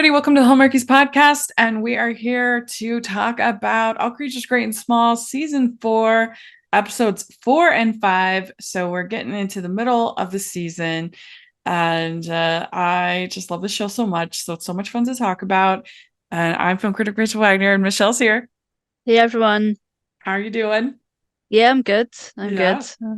everybody. Welcome to the Homeries podcast. And we are here to talk about All Creatures Great and Small, season 4, episodes 4 and 5. So we're getting into the middle of the season. And I just love the show so much. So it's so much fun to talk about. And I'm film critic Rachel Wagner, and Michelle's here. Hey everyone. How are you doing? Yeah, I'm good. I'm good. Yeah.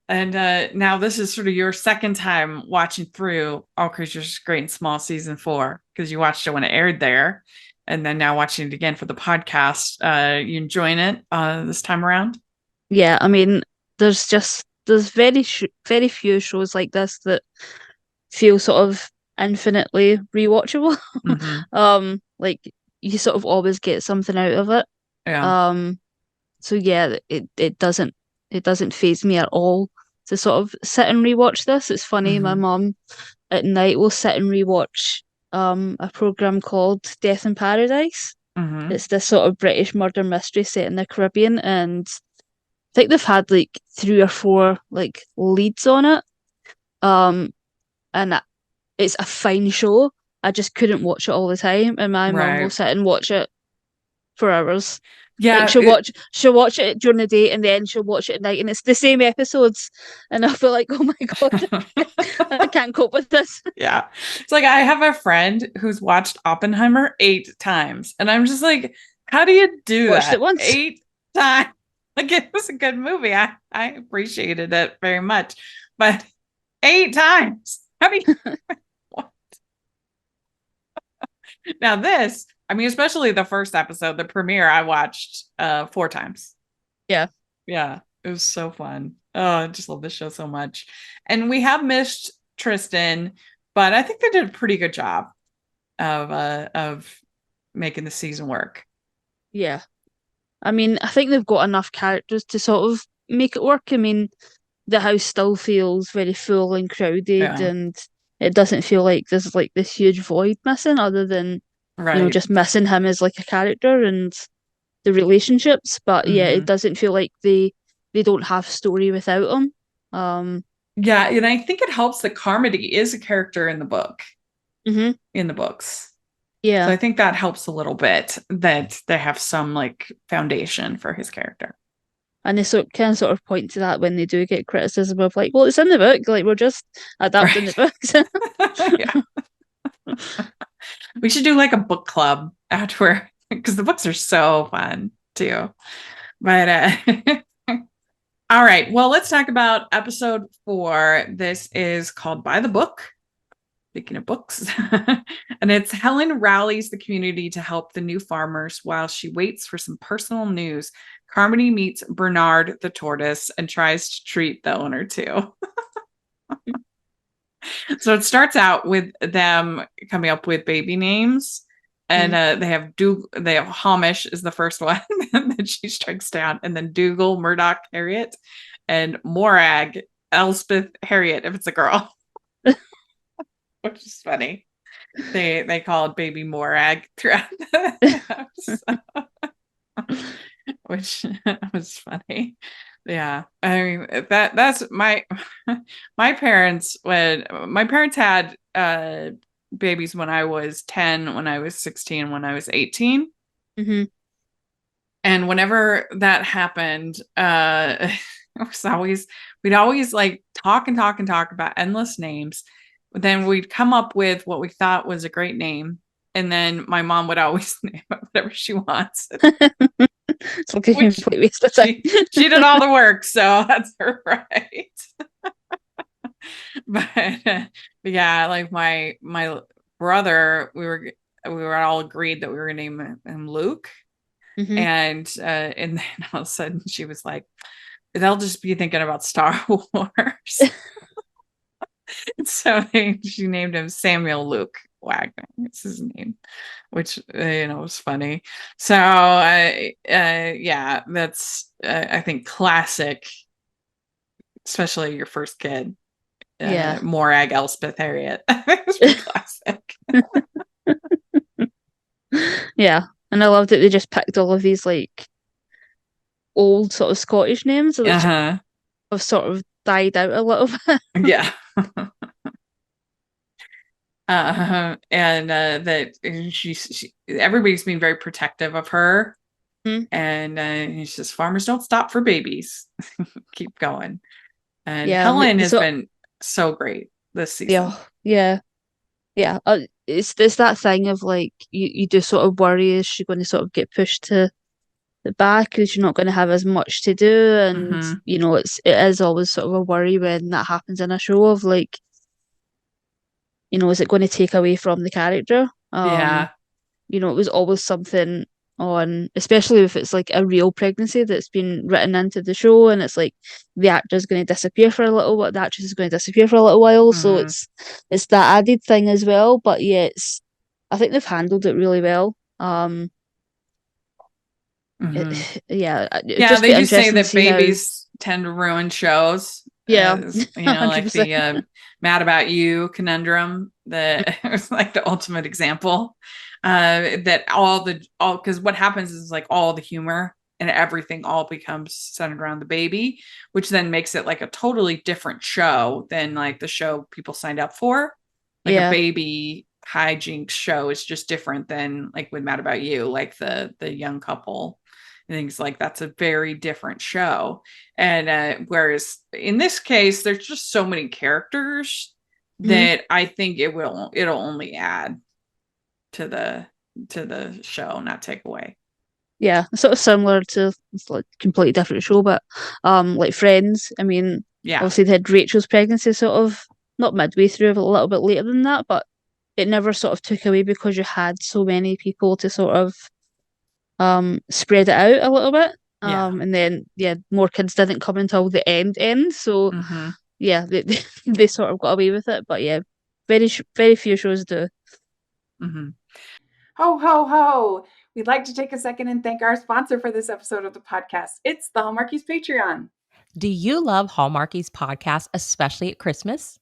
And now this is sort of your second time watching through All Creatures Great and Small season 4, because you watched it when it aired there, and then now watching it again for the podcast. You enjoying it this time around? Yeah, I mean, there's very few shows like this that feel sort of infinitely rewatchable. Mm-hmm. Like you sort of always get something out of it. Yeah. Um, so yeah, it doesn't faze me at all to sort of sit and rewatch this. It's funny, my Mm-hmm. mum at night will sit and rewatch a program called Death in Paradise. Mm-hmm. It's this sort of British murder mystery set in the Caribbean, and I think they've had like three or four like leads on it. Um, and it's a fine show. I just couldn't watch it all the time, and my mum will Right. sit and watch it for hours. Like Yeah. she'll watch it during the day, and then she'll watch it at night, and it's the same episodes. And I feel like, oh my God, I can't cope with this. Yeah. It's like I have a friend who's watched Oppenheimer 8 times, and I'm just like, how do you do Watched it that once. 8 times? Like, it was a good movie. I appreciated it very much, but 8 times. How do you now this? I mean, especially the first episode, the premiere, I watched 4 times. Yeah. Yeah, it was so fun. Oh, I just love this show so much. And we have missed Tristan, but I think they did a pretty good job of making the season work. Yeah. I mean, I think they've got enough characters to sort of make it work. I mean, the house still feels very full and crowded, Yeah, and it doesn't feel like there's like this huge void missing, other than, right. just missing him as like a character and the relationships. But yeah, it Hmm. doesn't feel like they don't have story without him. Um, Yeah, and I think it helps that Carmody is a character in the book, mhm, in the books. So yeah. I think that helps a little bit that they have some like foundation for his character. And they sort of point to that when they do get criticism of like, well, it's in the book, like we're just adapting the Right. books. Yeah. We should do like a book club after, because the books are so fun too. But all right. Well, let's talk about episode 4. This is called By the Book. Speaking of books, and it's Helen rallies the community to help the new farmers while she waits for some personal news. Carmody meets Bernard the tortoise and tries to treat the owner too. So it starts out with them coming up with baby names. And Mhm. they have Hamish is the first one that she strikes down, and then Dougal, Murdoch, Harriet, and Morag, Elspeth, Harriet if it's a girl, which is funny. They called baby Morag throughout the episode, which was funny. Yeah, I mean that's my parents when my parents had babies when I was 10, when I was 16, when I was 18. Mhm. And whenever that happened, it was always we'd always like talk and talk and talk about endless names. But then we'd come up with what we thought was a great name, and then my mom would always name it whatever she wants, It's like a which complete waste of time. she did all the work, so that's her right. But, yeah, like my brother, we were all agreed that we were gonna name him Luke, Hmm. and then all of a sudden she was like, they'll just be thinking about Star Wars. So she named him Samuel Luke Wagner. It's his name, which was funny. So yeah, that's I think classic, especially your first kid, Yeah. Morag Elspeth Harriet. It's pretty classic. Yeah. And I love that they just picked all of these like old sort of Scottish names, which Uh-huh. have sort of died out a little bit. Yeah. And that everybody's being very protective of her. Hmm. And it's just farmers don't stop for babies. Keep going. And Yeah, Helen has so been so great this season. yeah, yeah, yeah. It's that thing of like you do sort of worry, is she going to sort of get pushed to the back because you're not going to have as much to do, and Hmm. it is always sort of a worry when that happens in a show of like, is it going to take away from the character? Yeah. It was always something on, especially if it's like a real pregnancy that's been written into the show, and it's like the actor's going to disappear for a little while, the actress is going to disappear for a little while, so Hmm. it's that added thing as well. But yeah, I think they've handled it really well. Hmm. It'd Yeah, just they be do say interesting to that see how. babies tend to ruin shows, Yeah, as like 100%. the "Mad About You" conundrum. That was like the ultimate example. That all because what happens is like all the humor and everything all becomes centered around the baby, which then makes it like a totally different show than like the show people signed up for. Like a Yeah. baby hijinks show is just different than like with Mad About You, like the young couple and things like that's a very different show. And whereas in this case, there's just so many characters Hmm. that I think it'll only add to the show, not take away. Yeah, sort of similar to, it's like completely different show, but like Friends. I mean, Yeah, obviously they had Rachel's pregnancy sort of not midway through, but a little bit later than that, but it never sort of took away because you had so many people to sort of spread it out a little bit. yeah. And then yeah, more kids didn't come until the end. So Hmm. yeah, they sort of got away with it. But yeah, very few shows do. Hmm. Ho, ho, ho. We'd like to take a second and thank our sponsor for this episode of the podcast. It's the Hallmarkies Patreon. Do you love Hallmarkies podcast, especially at Christmas?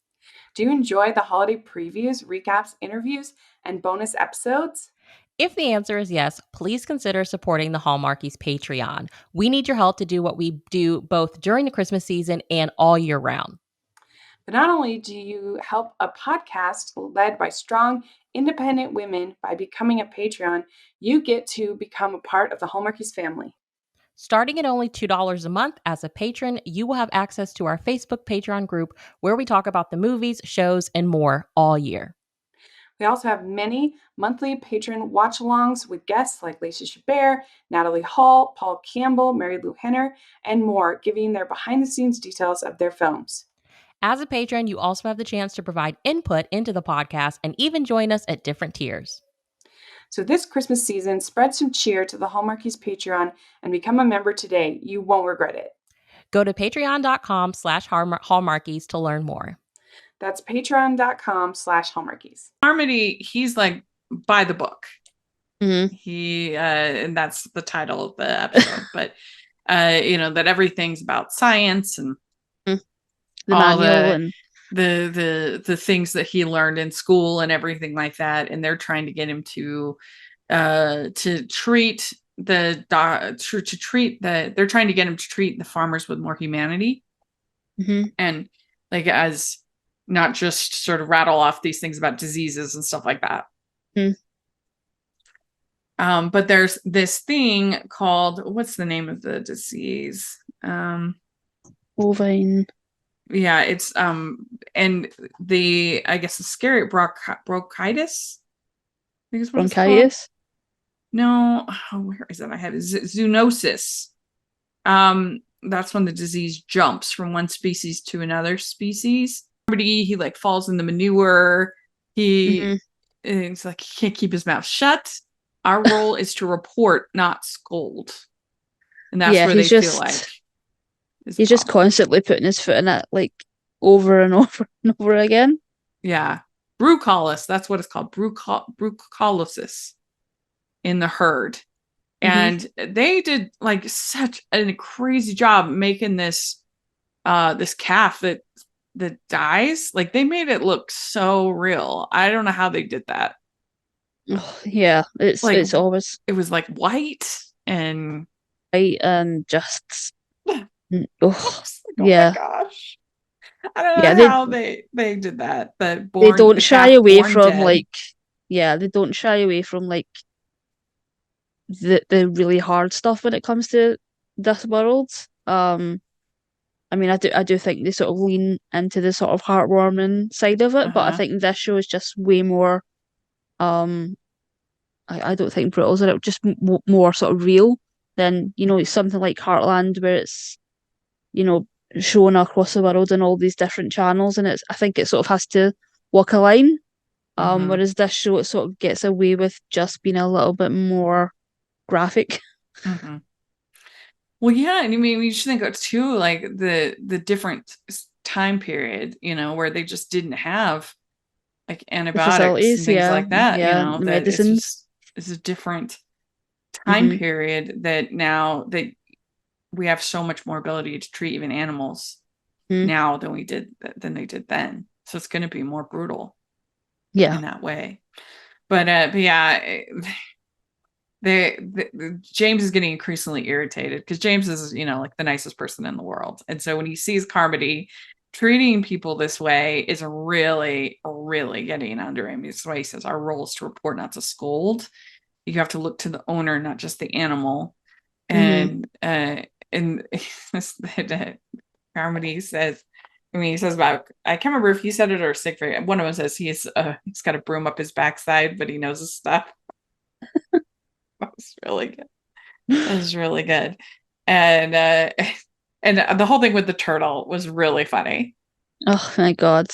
Do you enjoy the holiday previews, recaps, interviews, and bonus episodes? If the answer is yes, please consider supporting the Hallmarkies Patreon. We need your help to do what we do both during the Christmas season and all year round. But not only do you help a podcast led by strong, independent women by becoming a Patreon, you get to become a part of the Hallmarkies family. Starting at only $2 a month as a patron, you will have access to our Facebook Patreon group where we talk about the movies, shows, and more all year. We also have many monthly patron watch alongs with guests like Lacey Chabert, Natalie Hall, Paul Campbell, Mary Lou Henner, and more, giving their behind the scenes details of their films. As a patron, you also have the chance to provide input into the podcast and even join us at different tiers. So this Christmas season, spread some cheer to the Hallmarkies Patreon and become a member today. You won't regret it. Go to patreon.com/hallmarkies to learn more. That's patreon.com/Hallmarkies. Harmony, he's like by the book. Mm-hmm. And that's the title of the episode. But that everything's about science and The all manual and the things that he learned in school and everything like that. And they're trying to get him to treat they're trying to get him to treat the farmers with more humanity mm-hmm. and like as not just sort of rattle off these things about diseases and stuff like that. Mm. But there's this thing called, what's the name of the disease? Bovine Yeah, it's and I guess the scary bronchitis. I think is what it's called. bronchitis. No, where is it? I have zoonosis. That's when the disease jumps from one species to another species. He like falls in the manure. Mm-hmm. It's like he can't keep his mouth shut. Our role is to report, not scold, and that's Yeah, where they feel like he's just constantly putting his foot in it, like over and over and over again. Yeah, brucollis. That's what it's called. Brucollosis in the herd. Mm-hmm. And they did like such a crazy job making this calf that dies. Like they made it look so real. I don't know how they did that. Oh, yeah, Like it's always it was like white and right and just I oh was like, oh my yeah, gosh. I don't Yeah, know how they did that. But they born don't the shy calf away born from dead. like, yeah, they don't shy away from like the really hard stuff when it comes to this world. I mean, I do think they sort of lean into the sort of heartwarming side of it, but I Uh-huh. think this show is just way more. Um, I don't think brutal, is it? Just more sort of real than something like Heartland, where it's you know shown across the world on all these different channels, and I think it sort of has to walk a line. Mm-hmm. Whereas this show, it sort of gets away with just being a little bit more graphic. Mm-hmm. Well, yeah, and I mean, you should think of too, like the different time period, where they just didn't have like The antibiotics and facilities, things yeah, like that, yeah, the that it's medicines. just it's a different time Mm-hmm. period that now that we have so much more ability to treat even animals Mm-hmm. now than they did then. So it's going to be more brutal Yeah. in that way. But yeah, James is getting increasingly irritated because James is, like the nicest person in the world. And so when he sees Carmody treating people this way is really, really getting under him. That's why he says our role is to report, not to scold. You have to look to the owner, not just the animal. Mm-hmm. And Carmody says, I mean, he says about, I can't remember if he said it or Siegfried. One of them says he's got a broom up his backside, but he knows his stuff. That was really good. That was really good. And and the whole thing with the turtle was really funny. Oh my God.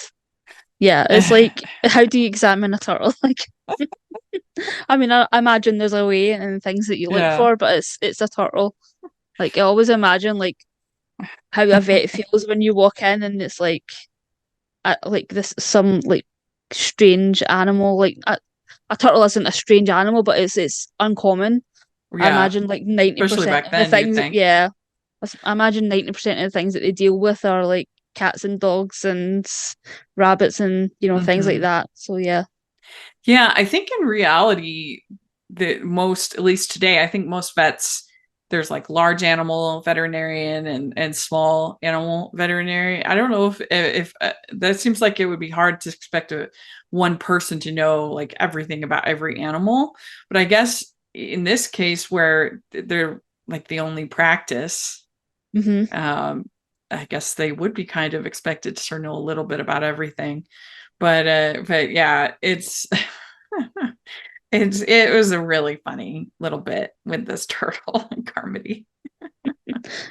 Yeah, it's like, how do you examine a turtle? Like, I mean, I imagine there's a way and things that you look Yeah. for, but it's a turtle. Like, I always imagine like how a vet feels when you walk in and it's like this some like strange animal. Like a turtle isn't a strange animal, but it's uncommon. I Yeah. imagine like Especially 90% back of the then, you'd things, think. yeah, I imagine 90% of the things that they deal with are like cats and dogs and rabbits and things like Hmm. that. So yeah. Yeah, I think in reality, at least today, I think most vets, there's like large animal veterinarian and small animal veterinary. I don't know if that seems like it would be hard to expect one person to know like everything about every animal. But I guess in this case where they're like the only practice, Hmm. um, I guess they would be kind of expected to sort of know a little bit about everything. But yeah, it was a really funny little bit with this turtle and Carmody.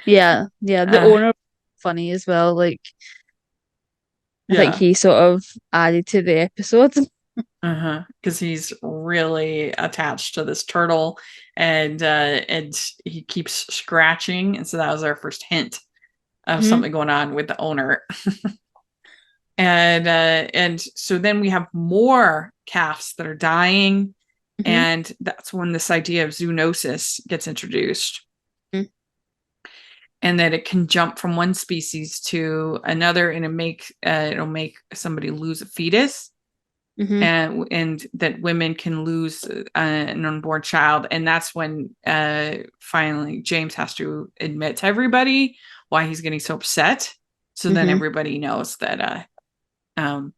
Yeah, yeah. The Uh, owner funny as well. Like I think yeah. he sort of added to the episode. Uh-huh. Because he's really attached to this turtle and he keeps scratching. And so that was our first hint of Hmm. something going on with the owner. And so then we have more calves that are dying, Hmm. and that's when this idea of zoonosis gets introduced, and that it can jump from one species to another, and it'll make somebody lose a fetus, Hmm. and that women can lose an unborn child, and that's when finally James has to admit to everybody why he's getting so upset. So then Hmm. um,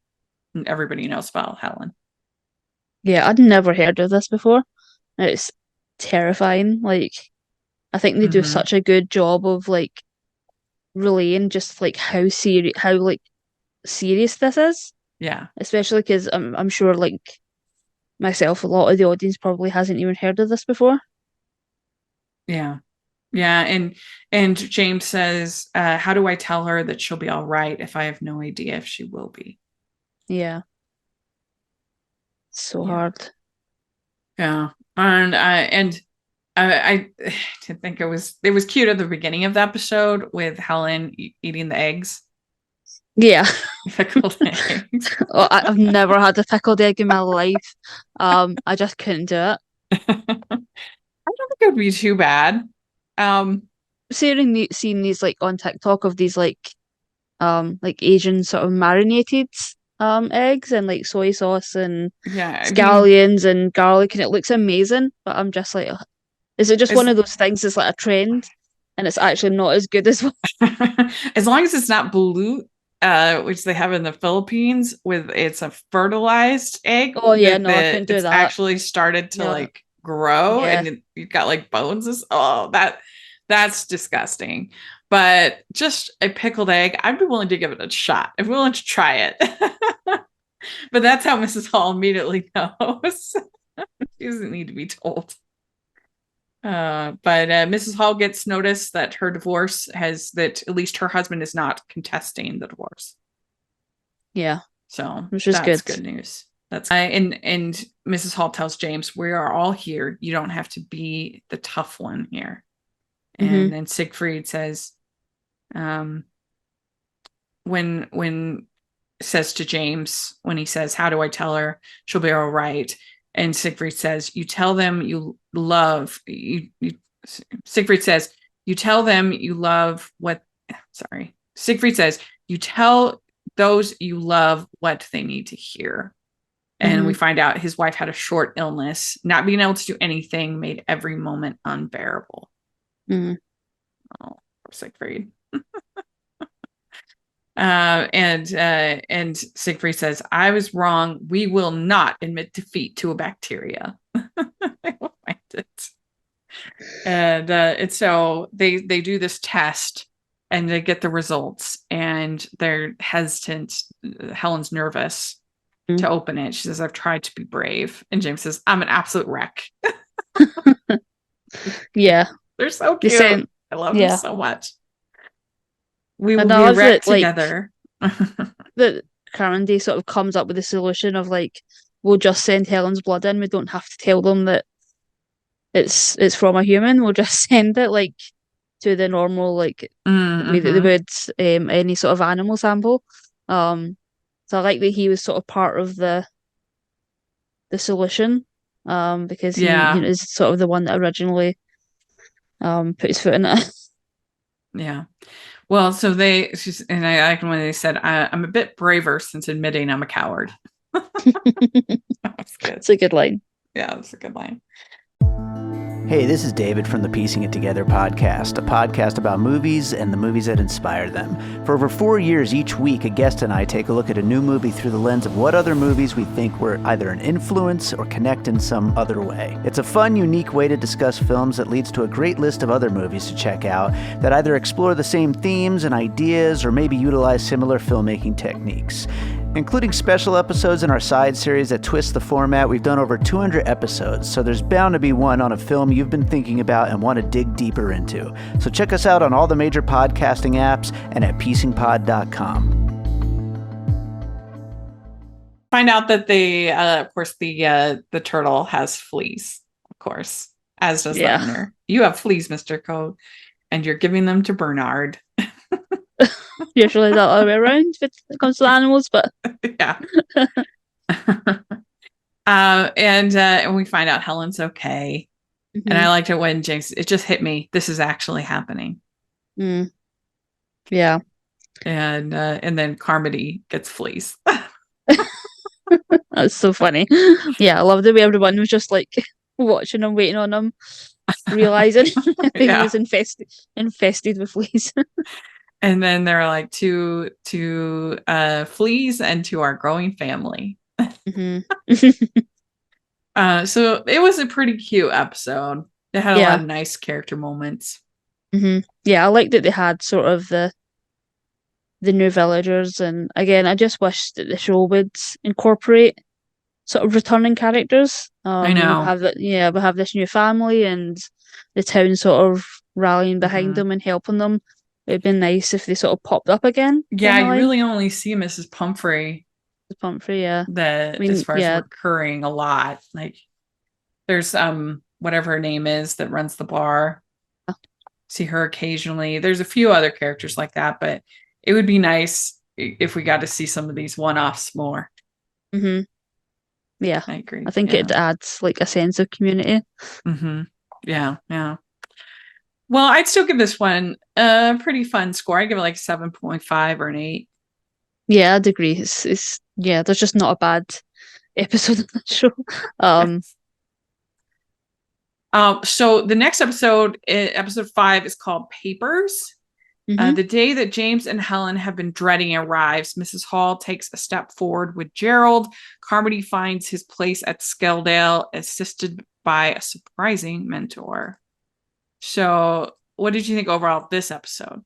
everybody knows about Helen. Yeah, I'd never heard of this before. It's terrifying. Like I think they do Mm-hmm. such a good job of like relaying just like how like serious this is, Yeah, especially because I'm sure like myself, a lot of the audience probably hasn't even heard of this before. yeah, yeah. And James says, "How do I tell her that she'll be all right if I have no idea if she will be?" Yeah, so Yeah, hard. yeah. And I did think it was cute at the beginning of the episode with Helen eating the eggs, Yeah. pickled eggs. Oh, I've never had a pickled egg in my life. I just couldn't do it. I don't think it would be too bad. Um, Seeing these like on TikTok of these like Asian sort of marinated eggs and like soy sauce and yeah, I mean, scallions and garlic, and it looks amazing, but I'm just like, ugh. Is it just as one of those things that's like a trend and it's actually not as good as what? as long as it's not blue. which they have in the Philippines, with it's a fertilized egg. Oh yeah, no, I couldn't do It's that. actually started to Yeah. like grow, Yeah. and you've got like bones. That's disgusting. But just a pickled egg, I'd be willing to give it a shot. I'm willing to try it. But that's how Mrs. Hall immediately knows. She doesn't need to be told. But Mrs. Hall gets notice that her divorce that at least her husband is not contesting the divorce. Yeah. So which is that's good. good news. That's and Mrs. Hall tells James, "We are all here. You don't have to be the tough one here." And then Siegfried says, when says to James, when he says, "How do I tell her she'll be all right?" And Siegfried says, "You tell them you love you." Siegfried says, "You tell them you love what." Sorry, Siegfried says, "You tell those you love what they need to hear." And we find out his wife had a short illness. Not being able to do anything made every moment unbearable. Oh, poor Siegfried. And Siegfried says, "I was wrong. We will not admit defeat to a bacteria." I will find it. And so they do this test, and they get the results, and they're hesitant. Helen's nervous to open it. She says, "I've tried to be brave." And James says, "I'm an absolute wreck." Yeah. They're so cute. I love them so much. We will be wrecked together. That Carmody sort of comes up with a solution of like, we'll just send Helen's blood in. We don't have to tell them that it's from a human. We'll just send it like to the normal like way that they would any sort of animal sample. So I like that he was sort of part of the solution, because he is sort of the one that originally put his foot in it. Yeah. Well, so and I like when they said, "I'm a bit braver since admitting I'm a coward." That's good. It's a good line. Yeah, that's a good line. Hey, this is David from the Piecing It Together podcast, a podcast about movies and the movies that inspire them. For over 4 years each week, a guest and I take a look at a new movie through the lens of what other movies we think were either an influence or connect in some other way. It's a fun, unique way to discuss films that leads to a great list of other movies to check out that either explore the same themes and ideas or maybe utilize similar filmmaking techniques. Including special episodes in our side series that twist the format, we've done over 200 episodes, so there's bound to be one on a film you've been thinking about and want to dig deeper into. So check us out on all the major podcasting apps and at piecingpod.com. Find out that of course, the turtle has fleas, of course, as does the owner. "You have fleas, Mr. Code, and you're giving them to Bernard." Usually the other way around if it comes to animals, but yeah. And we find out Helen's okay. And I liked it when James, it just hit me, this is actually happening. Yeah. And then Carmody gets fleas. That's so funny. Yeah, I love the way everyone was just like watching him, waiting on him, realizing he was infested with fleas. And then there are like two fleas and to our growing family. So it was a pretty cute episode. It had a lot of nice character moments. Yeah, I like that they had sort of the new villagers, and again, I just wish that the show would incorporate sort of returning characters. I know. We have this new family, and the town sort of rallying behind them and helping them. It'd been nice if they sort of popped up again. Yeah, you really only see Mrs. Pumphrey. Yeah. As far as recurring a lot. Like there's whatever her name is that runs the bar. See her occasionally. There's a few other characters like that, but it would be nice if we got to see some of these one-offs more. Yeah. I agree. I think it adds like a sense of community. Yeah. Well, I'd still give this one a pretty fun score. I'd give it like 7.5 or an 8. Yeah, I'd agree. It's there's just not a bad episode of the show. So the next episode 5, is called Papers. Mhm. The day that James and Helen have been dreading arrives. Mrs. Hall takes a step forward with Gerald. Carmody finds his place at Skeldale, assisted by a surprising mentor. So, what did you think overall of this episode?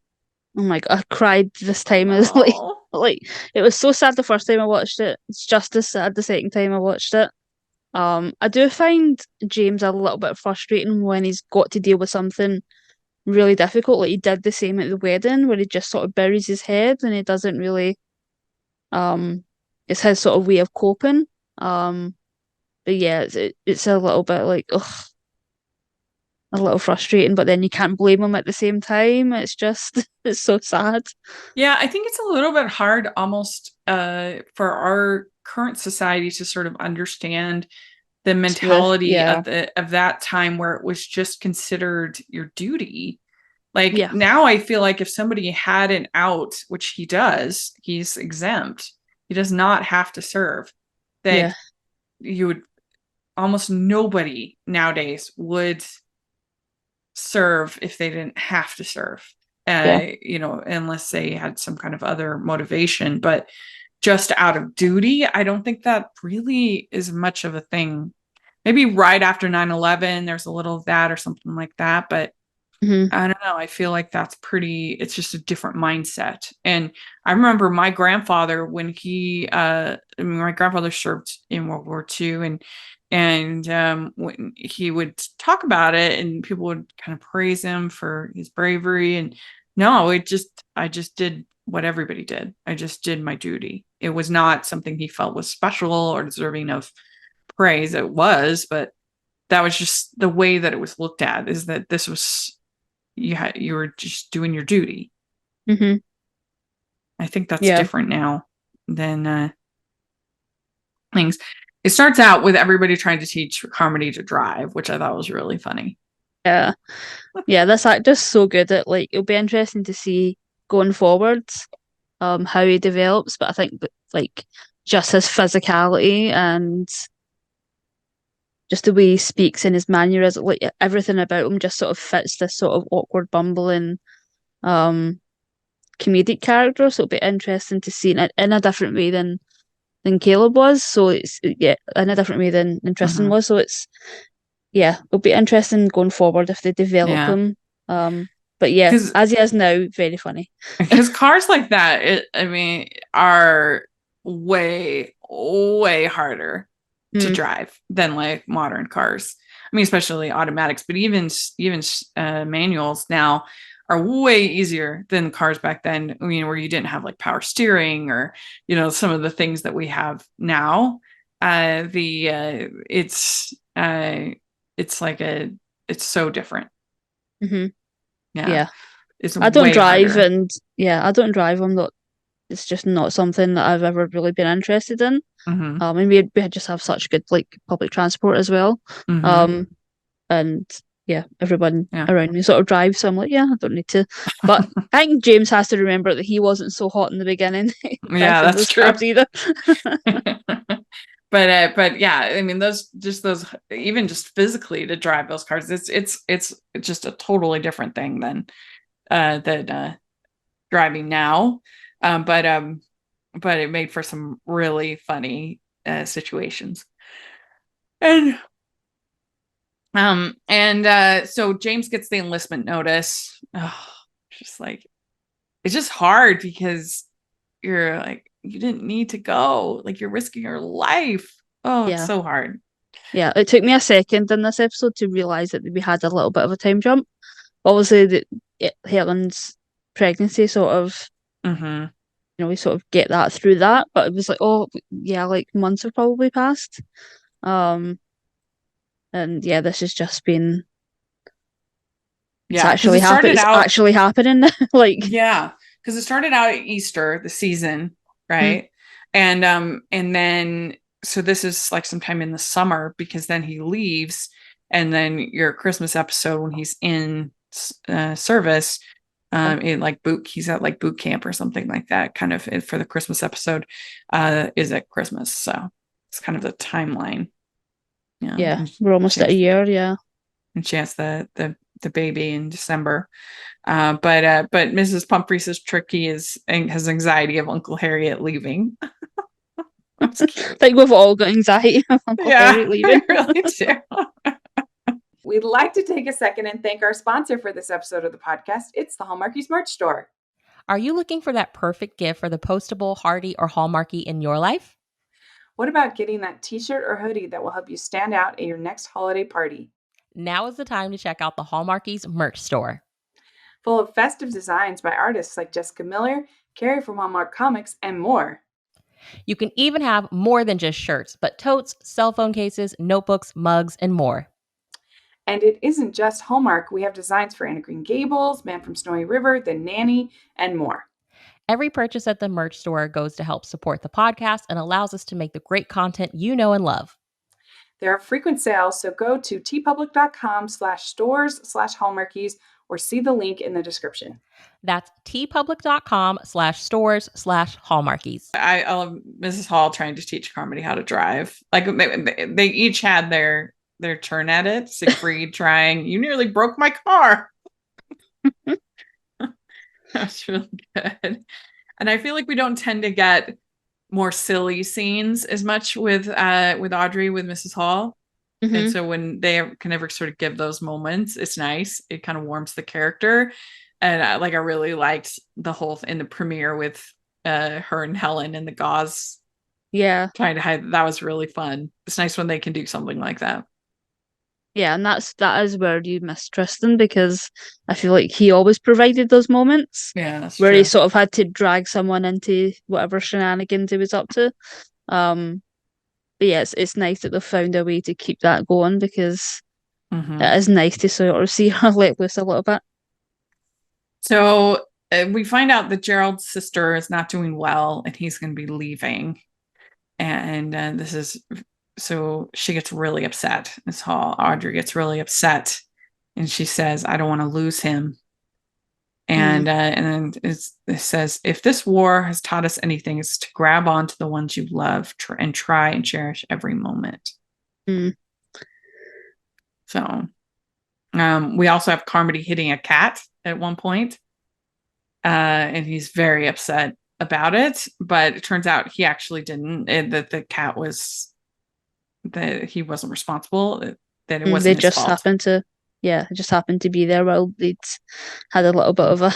Oh my God, I cried this time. It was Oh, like it was so sad the first time I watched it. It's just as sad the second time I watched it. I do find James a little bit frustrating when he's got to deal with something really difficult. Like he did the same at the wedding, where he just sort of buries his head and he doesn't really. It's his sort of way of coping. Um, but yeah, it's a little bit like ugh, a little frustrating. But then you can't blame him at the same time. It's just it's so sad. yeah, I think it's a little bit hard almost for our current society to sort of understand the mentality Yeah, of that time where it was just considered your duty. Like yeah, now I feel like if somebody had an out, which he does, he's exempt. He does not have to serve. yeah, That you would almost nobody nowadays would serve if they didn't have to serve. yeah. Unless they had some kind of other motivation, but just out of duty, I don't think that really is much of a thing. Maybe right after 9/11, there's a little of that or something like that, but Hmm. I don't know. I feel like it's just a different mindset. And I remember my grandfather my grandfather served in World War II, and when he would talk about it and people would kind of praise him for his bravery. And no, I just did what everybody did. I just did my duty. It was not something he felt was special or deserving of praise. It was, but that was just the way that it was looked at, is that this was you were just doing your duty. Hmm. I think that's Yeah, different now than things. It starts out with everybody trying to teach Carmody to drive, which I thought was really funny. yeah, yeah. This actor's so good at like it'll be interesting to see going forwards, how he develops. But I think that like just his physicality and just the way he speaks and his mannerism, like everything about him just sort of fits this sort of awkward, bumbling, um, comedic character. So it'll be interesting to see in a different way than Caleb was. So it's yeah, in a different way than Tristan Mhm. was. So it's yeah, it'll be interesting going forward if they develop Yeah, him. But yeah, because as he is now, very funny. cars like that, I mean, are way way harder to Mm, drive than like modern cars. I mean, especially automatics, but even manuals now are way easier than cars back then. I mean, where you didn't have like power steering or some of the things that we have now. The it's like it's so different. hmm. Yeah, Yeah, it's I don't way drive, harder. and yeah, I don't drive. I'm not. It's just not something that I've ever really been interested in. Hmm. And we just have such good like public transport as well. Hmm. Um, and yeah, everyone Yeah. around me sort of drives, so I'm like, yeah, I don't need to. But I think James has to remember that he wasn't so hot in the beginning Yeah, driving that's those true. cars either. But yeah, I mean those even just physically to drive those cars, it's just a totally different thing than driving now. But it made for some really funny situations. And so James gets the enlistment notice. Oh, just like it's just hard because you're like, you didn't need to go. Like you're risking your life. Oh, it's Yeah, so hard. yeah. It took me a second in this episode to realize that we had a little bit of a time jump. Obviously, Helen's pregnancy sort of, Hmm. we sort of get that through that, but it was like, oh, yeah, like months have probably passed. Um, and yeah, this has just been, Yeah, because it started it's out, actually happening. Like, yeah, because it started out at Easter, the season, mm, right? And then so this is like sometime in the summer because then he leaves, and then your Christmas episode when he's in service, in like he's at like boot camp or something like that, kind of for the Christmas episode, is at Christmas. So it's kind of the timeline. Yeah, yeah, and we're almost at a chance year. Yeah. and chance the the baby in December. But Mrs. Pumphrey's is tricky and has anxiety of Uncle Harriet leaving. That's cute. I think we've all got anxiety of Uncle Harry leaving. I really do. We'd like to take a second and thank our sponsor for this episode of the podcast. It's the Hallmarkies merch store. Are you looking for that perfect gift for the postable, hardy, or Hallmarky in your life? What about getting that t-shirt or hoodie that will help you stand out at your next holiday party? Now is the time to check out the Hallmarkies merch store. Full of festive designs by artists like Jessica Miller, Carrie from Hallmark Comics, and more. You can even have more than just shirts, but totes, cell phone cases, notebooks, mugs, and more. And it isn't just Hallmark. We have designs for Anna Green Gables, Man from Snowy River, The Nanny, and more. Every purchase at the merch store goes to help support the podcast and allows us to make the great content you know and love. There are frequent sales, so go to tpublic.com/stores/Hallmarkies or see the link in the description. That's tpublic.com/stores/Hallmarkies. I love Mrs. Hall trying to teach Carmody how to drive. Like they each had their turn at it. Siegfried trying, you nearly broke my car. That's really good. And I feel like we don't tend to get more silly scenes as much with Audrey with Mrs. Hall. Mm-hmm. And so when they can ever sort of give those moments, it's nice. It kind of warms the character. And I really liked the whole in the premiere with her and Helen and the gauze. Yeah. Trying to hide. That was really fun. It's nice when they can do something like that. Yeah, and that is where you miss Tristan, because I feel like he always provided those moments. Yeah, that's where true. he sort of had to drag someone into whatever shenanigans he was up to. But yeah, it's nice that they've found a way to keep that going, because it is nice to sort of see her let loose a little bit. So we find out that Gerald's sister is not doing well and he's going to be leaving. And so she gets really upset. Miss Hall, Audrey gets really upset. And she says, I don't want to lose him. And then it says, if this war has taught us anything, it's to grab onto the ones you love and try and cherish every moment. So we also have Carmody hitting a cat at one point. And he's very upset about it. But it turns out he actually didn't. That the cat was, that he wasn't responsible. That it wasn't his fault. It just happened to be there while they'd had a little bit of an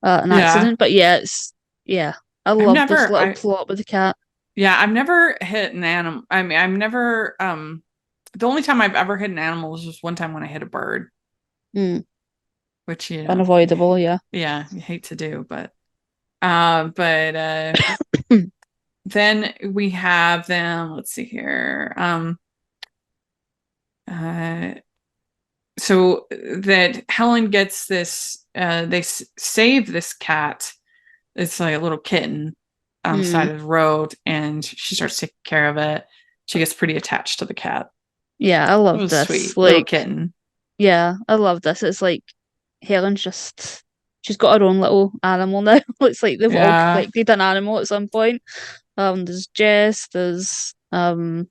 accident. But I love this little plot with the cat. Yeah, I've never hit an animal. I mean, I've never. The only time I've ever hit an animal was just one time when I hit a bird. Which unavoidable, yeah. Yeah, you hate to do, but then we have them. Let's see here. So that Helen gets this, they save this cat. It's like a little kitten on the side of the road, and she starts taking care of it. She gets pretty attached to the cat. Yeah, I love this. Sweet little kitten. Yeah, I love this. It's like Helen's she's got her own little animal now. It's like they've all collected an animal at some point. There's Jess, there's oh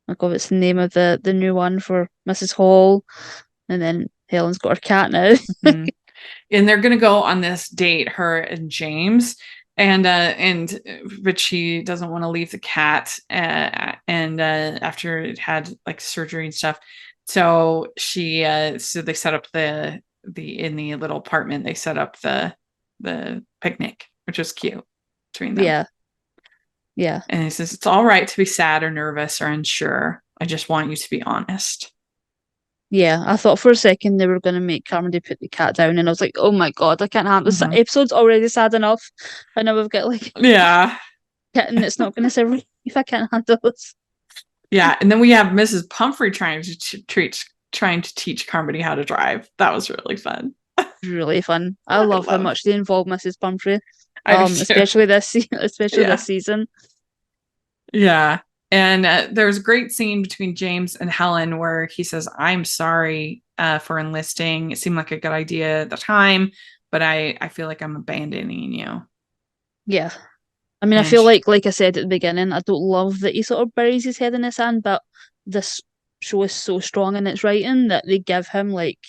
god, what's the name of the new one for Mrs. Hall? And then Helen's got her cat now. And they're gonna go on this date, her and James, but she doesn't want to leave the cat, and after it had like surgery and stuff. So they set up in the little apartment, they set up the picnic, which was cute between them. Yeah. And he says, it's all right to be sad or nervous or unsure. I just want you to be honest. Yeah, I thought for a second they were going to make Carmody put the cat down, and I was like, oh my god, I can't handle this. Episode's already sad enough. I know we've got like kitten that's not going to say if I can't handle this. Yeah, and then we have Mrs. Pumphrey trying to teach Carmody how to drive. That was really fun. Really fun. I love how much they involve Mrs. Pumphrey. Especially this season. Yeah. And there's a great scene between James and Helen where he says, I'm sorry for enlisting. It seemed like a good idea at the time, but I feel like I'm abandoning you. Yeah. I mean, I feel like I said at the beginning, I don't love that he sort of buries his head in the sand, but this show is so strong in its writing that they give him like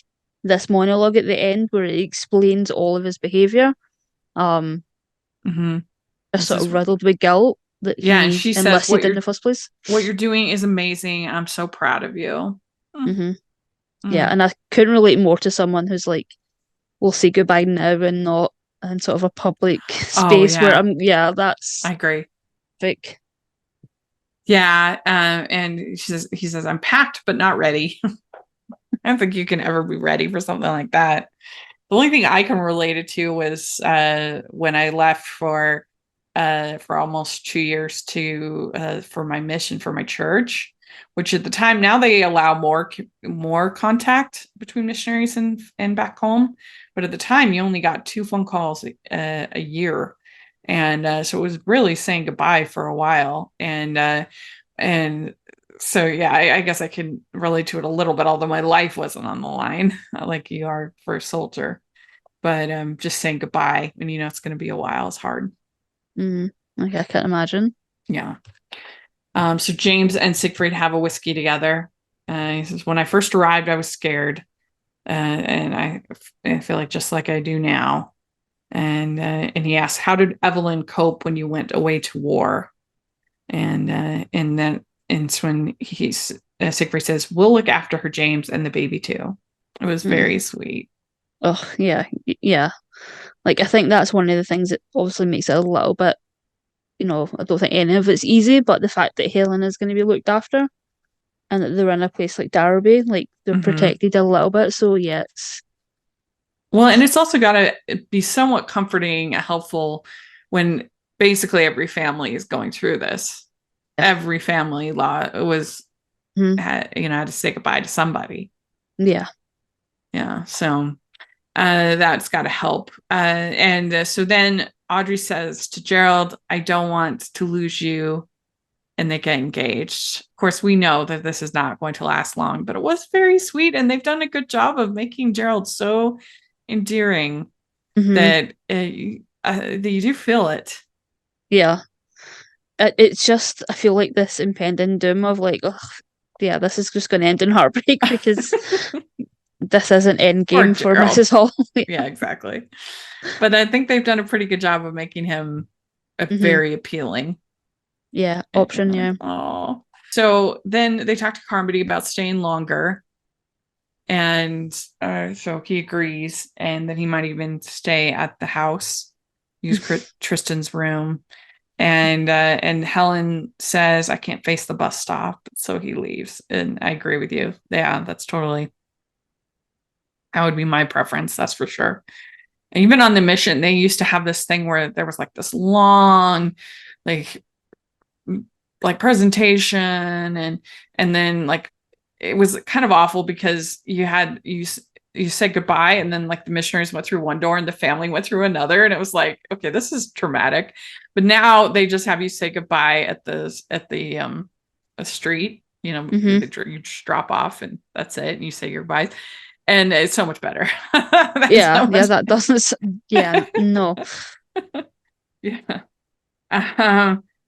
this monologue at the end where he explains all of his behavior. Mm-hmm. Just sort of riddled with guilt that Yeah, and he she says, enlisted in the first place. what you're doing is amazing. I'm so proud of you. Mm-hmm. Yeah, and I couldn't relate more to someone who's like, we'll say goodbye now and not in sort of a public space where that's I agree. Vic. Yeah, and he says, I'm packed but not ready. I don't think you can ever be ready for something like that. The only thing I can relate it to was when I left for almost 2 years for my mission for my church, which at the time, now they allow more contact between missionaries and back home, but at the time you only got 2 phone calls a year, and so it was really saying goodbye for a while, and so yeah, I guess I can relate to it a little bit, although my life wasn't on the line like you are for a soldier. But just saying goodbye when it's going to be a while is hard. Okay, I can't imagine. Yeah. So James and Siegfried have a whiskey together. He says, when I first arrived, I was scared. And I feel like I do now. And he asks, how did Evelyn cope when you went away to war? And it's when Siegfried says, we'll look after her, James, and the baby too. It was very sweet. Oh, yeah. Yeah. Like, I think that's one of the things that obviously makes it a little bit, I don't think any of it's easy, but the fact that Helen is going to be looked after and that they're in a place like Derby, like they're protected a little bit. So, yeah, well, and it's also got to be somewhat comforting, helpful when basically every family is going through this. Yeah. Every family had to say goodbye to somebody. Yeah. Yeah. So that's got to help. So then Audrey says to Gerald, I don't want to lose you. And they get engaged. Of course, we know that this is not going to last long, but it was very sweet. And they've done a good job of making Gerald so endearing that you do feel it. Yeah. It's just, I feel like this impending doom of like, oh, yeah, this is just going to end in heartbreak because this isn't end game for Mrs. Hall. Yeah, exactly. But I think they've done a pretty good job of making him very appealing. Yeah, option, yeah. Oh. So then they talk to Carmody about staying longer. And so he agrees, and then he might even stay at the house, use Tristan's room. And Helen says, I can't face the bus stop. So he leaves. And I agree with you. Yeah, that would be my preference. That's for sure. And even on the mission, they used to have this thing where there was like this long, like presentation, and then like it was kind of awful because you said goodbye, and then like the missionaries went through one door and the family went through another, and it was like, okay, this is traumatic. But now they just have you say goodbye at the street, you just drop off and that's it, and you say your goodbyes, and it's so much better. That doesn't. Yeah, no. Yeah.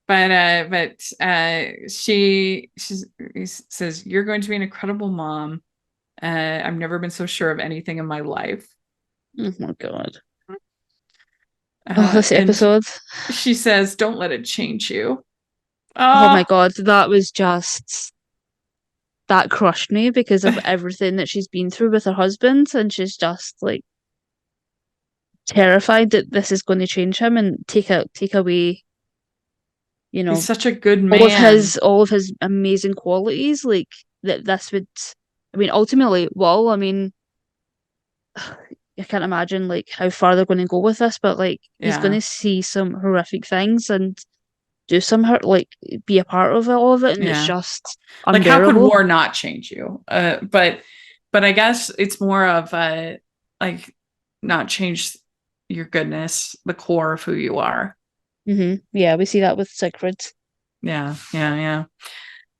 But she says, you're going to be an incredible mom. I've never been so sure of anything in my life. Oh my God. This episode. She says, don't let it change you. Oh my God. That crushed me because of everything that she's been through with her husband. And she's just like terrified that this is going to change him and take away, he's such a good man. All of his amazing qualities, like that this would, ultimately, I can't imagine like how far they're going to go with this, but like he's going to see some horrific things and do some be a part of all of it, and it's just unbearable. Like, how could war not change you? But I guess it's more of like not change your goodness, the core of who you are. Yeah, we see that with Siegfried. Yeah.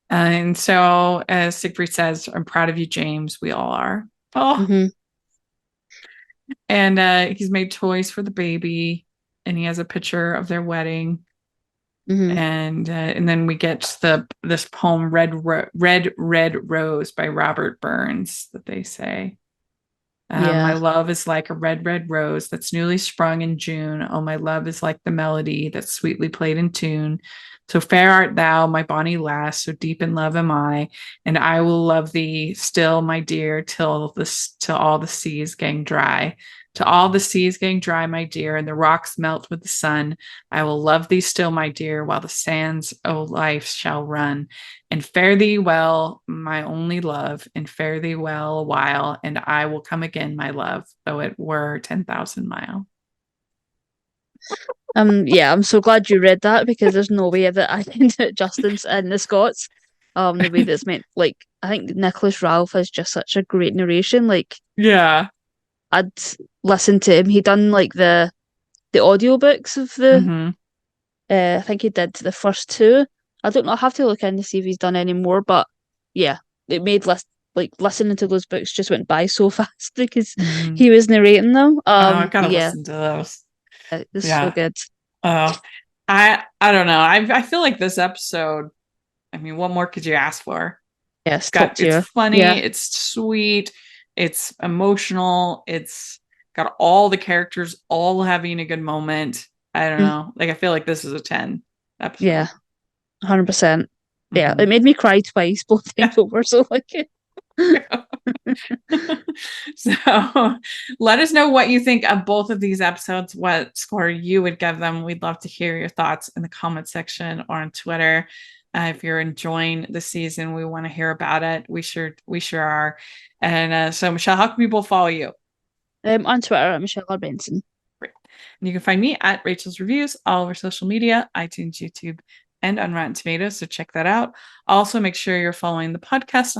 And so, as Siegfried says, I'm proud of you, James. We all are. Oh. And he's made toys for the baby, and he has a picture of their wedding. And then we get this poem, Red Rose by Robert Burns, that they say. Yeah. My love is like a red, red rose that's newly sprung in June. Oh, my love is like the melody that's sweetly played in tune. So fair art thou, my bonny lass, so deep in love am I, and I will love thee still, my dear, till all the seas gang dry. To all the seas gang dry, my dear, and the rocks melt with the sun. I will love thee still, my dear, while the sands of life shall run. And fare thee well, my only love, and fare thee well a while, and I will come again, my love, though it were 10,000 mile. Yeah, I'm so glad you read that because there's no way that I can do it justice in the Scots. The way that's meant, like, I think Nicholas Ralph has just such a great narration. Like, Yeah. I'd listen to him. He done like the audiobooks of Mm-hmm. I think he did the first two. I don't know. I'll have to look in to see if he's done any more, but yeah, it made listening to those books just went by so fast because Mm-hmm. he was narrating them. Oh, I've got to Yeah, listen to those. it's Yeah. so good. Oh, I don't know. I feel like this episode, I mean, what more could you ask for? Yeah, it's top It's tier. funny, Yeah. it's sweet, it's emotional, it's got all the characters all having a good moment. I don't Mm. know. Like I feel like this is a 10 episode. Yeah, 100%. Yeah, Mhm. it made me cry twice, both times over. So like, So let us know what you think of both of these episodes, what score you would give them. We'd love to hear your thoughts in the comment section or on Twitter. If you're enjoying the season, we want to hear about it. We sure are. And so Michelle, how can people follow you? on Twitter at Michelle R. Benson. Great. And you can find me at Rachel's Reviews, all over social media, iTunes, YouTube, and on Rotten Tomatoes. So check that out. Also, make sure you're following the podcast, the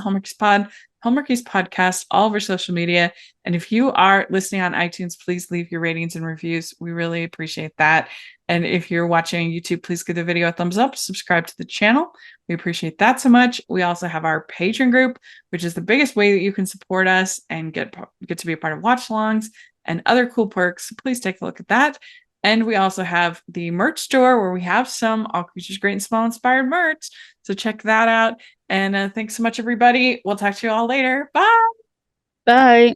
Hallmarkies Podcast, all over social media. And if you are listening on iTunes, please leave your ratings and reviews. We really appreciate that. And if you're watching on YouTube, please give the video a thumbs up, subscribe to the channel. We appreciate that so much. We also have our Patreon group, which is the biggest way that you can support us and get to be a part of watch-alongs and other cool perks. So please take a look at that. And we also have the merch store where we have some All Creatures Great and Small inspired merch. So check that out. And thanks so much, everybody. We'll talk to you all later. Bye. Bye.